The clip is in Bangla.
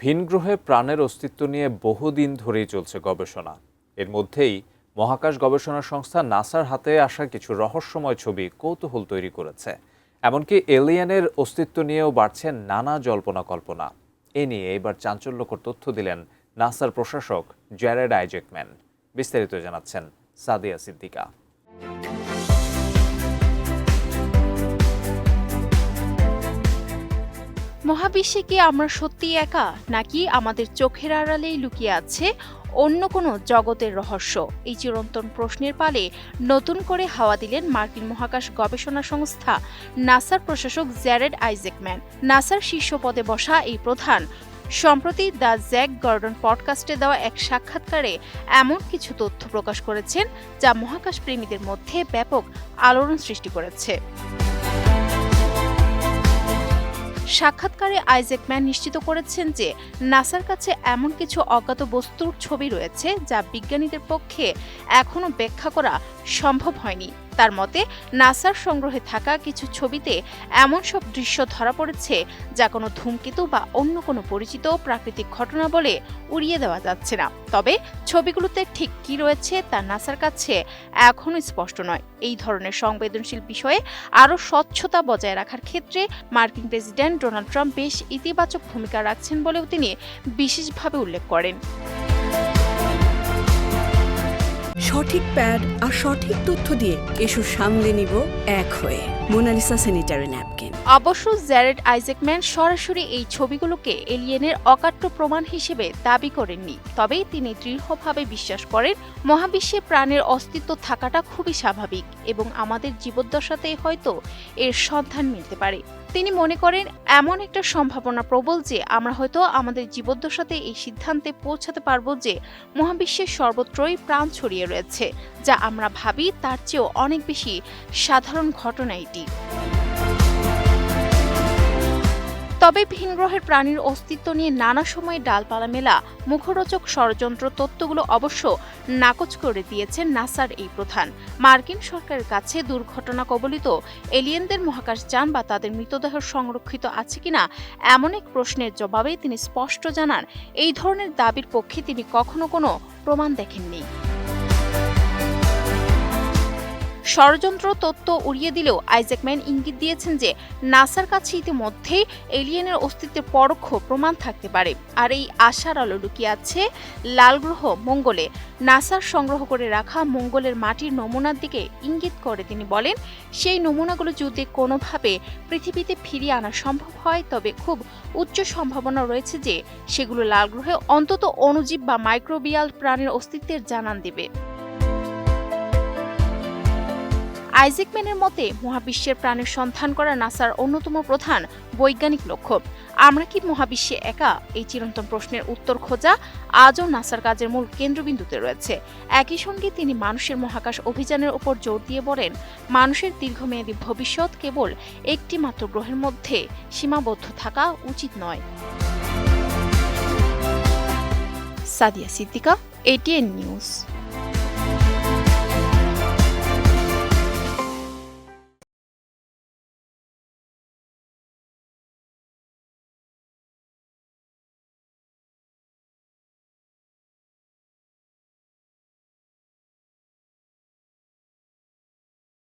ভিনগ্রহে প্রাণের অস্তিত্ব নিয়ে বহুদিন ধরেই চলছে গবেষণা। এর মধ্যেই মহাকাশ গবেষণা সংস্থা নাসার হাতে আসা কিছু রহস্যময় ছবি কৌতূহল তৈরি করেছে। এমনকি এলিয়েনের অস্তিত্ব নিয়েও বাড়ছে নানা জল্পনা কল্পনা। এ নিয়ে এবার চাঞ্চল্যকর তথ্য দিলেন নাসার প্রশাসক জ্যারেড আইজ্যাকম্যান। বিস্তারিত জানাচ্ছেন সাদিয়া সিদ্দিকা। মহাবিশ্বে কি আমরা সত্যিই একা, নাকি আমাদের চোখের আড়ালেই লুকিয়ে আছে অন্য কোনো জগতের রহস্য? এই চিরন্তন প্রশ্নের পালে নতুন করে হাওয়া দিলেন মার্কিন মহাকাশ গবেষণা সংস্থা নাসার প্রশাসক জ্যারেড আইজ্যাকম্যান। নাসার শীর্ষ পদে বসা এই প্রধান সম্প্রতি দ্য জ্যাক গর্ডন পডকাস্টে দেওয়া এক সাক্ষাৎকারে এমন কিছু তথ্য প্রকাশ করেছেন যা মহাকাশ প্রেমীদের মধ্যে ব্যাপক আলোড়ন সৃষ্টি করেছে। সাক্ষাৎকারে আইজ্যাকম্যান নিশ্চিত করেছেন যে নাসার কাছে এমন কিছু অজ্ঞাত বস্তুর ছবি রয়েছে যা বিজ্ঞানীদের পক্ষে এখনও ব্যাখ্যা করা সম্ভব হয়নি। তার মতে, নাসার সংগ্রহে থাকা কিছু ছবিতে এমন সব দৃশ্য ধরা পড়েছে যা কোনো ধূমকেতু বা অন্য কোনো পরিচিত প্রাকৃতিক ঘটনা বলে উড়িয়ে দেওয়া যাচ্ছে না। তবে ছবিগুলোতে ঠিক কি রয়েছে তা নাসার কাছে এখনও স্পষ্ট নয়। এই ধরনের সংবেদনশীল বিষয়ে আরও স্বচ্ছতা বজায় রাখার ক্ষেত্রে মার্কিন প্রেসিডেন্ট ডোনাল্ড ট্রাম্প বেশ ইতিবাচক ভূমিকা রাখছেন বলেও তিনি বিশেষভাবে উল্লেখ করেন। সঠিক প্যাড আর সঠিক তথ্য দিয়ে এসব সামলে নিব এক হয়ে। Monalisa sanitary napkin. অবশ্য জ্যারেড আইজ্যাকম্যান সরাসরি এই ছবিগুলোকে এলিয়েনের অকাট্য প্রমাণ হিসেবে দাবি করেননি। তবে তিনি দৃঢ়ভাবে বিশ্বাস করেন মহাবিশ্বে প্রাণের অস্তিত্ব থাকাটা খুবই স্বাভাবিক এবং আমাদের জীবদ্দশাতেই হয়তো এর সন্ধান মিলতে পারে। তিনি মনে করেন এমন একটা সম্ভাবনা প্রবল যে আমরা হয়তো আমাদের জীবদ্দশাতে এই সিদ্ধান্তে পৌঁছাতে পারবো যে মহাবিশ্বের সর্বত্রই প্রাণ ছড়িয়ে রয়েছে, যা আমরা ভাবি তার চেয়েও অনেক বেশি সাধারণ ঘটনা এটি। তবে ভিনগ্রহের প্রাণীর অস্তিত্ব নিয়ে নানা সময়ে ডালপালা মেলা মুখরোচক ষড়যন্ত্র তত্ত্বগুলো অবশ্য নাকচ করে দিয়েছেন নাসার এই প্রধান। মার্কিন সরকারের কাছে দুর্ঘটনা কবলিত এলিয়েনদের মহাকাশযান বা তাদের মৃতদেহ সংরক্ষিত আছে কিনা এমন এক প্রশ্নের জবাবে তিনি স্পষ্ট জানান, এই ধরনের দাবির পক্ষে তিনি কখনো কোনো প্রমাণ দেখেননি। ষড়যন্ত্র তত্ত্ব উড়িয়ে দিলেও আইজ্যাকম্যান ইঙ্গিত দিয়েছেন যে নাসার কাছে ইতিমধ্যেই এলিয়েনের অস্তিত্বের পরোক্ষ প্রমাণ থাকতে পারে। আর এই আশার আলো লুকিয়ে আছে লাল গ্রহ মঙ্গলে। নাসার সংগ্রহ করে রাখা মঙ্গলের মাটির নমুনার দিকে ইঙ্গিত করে তিনি বলেন, সেই নমুনাগুলো যদি কোনোভাবে পৃথিবীতে ফিরিয়ে আনা সম্ভব হয় তবে খুব উচ্চ সম্ভাবনা রয়েছে যে সেগুলো লাল গ্রহে অন্তত অণুজীব বা মাইক্রোবিয়াল প্রাণের অস্তিত্বের জানান দেবে। আইজ্যাকম্যানের মতে, মহাবিশ্বের প্রাণের সন্ধান করা নাসার অন্যতম প্রধান বৈজ্ঞানিক লক্ষ্য। আমরা কি মহাবিশ্বে একা? এই চিরন্তন প্রশ্নের উত্তর খোঁজা আজও নাসার কাজের মূল কেন্দ্রবিন্দুতে রয়েছে। একই সঙ্গে তিনি মানুষের মহাকাশ অভিযানের উপর জোর দিয়ে বলেন, মানুষের দীর্ঘমেয়াদী ভবিষ্যৎ কেবল একটি মাত্র গ্রহের মধ্যে সীমাবদ্ধ থাকা উচিত নয়। Sadia Siddika, ATN news.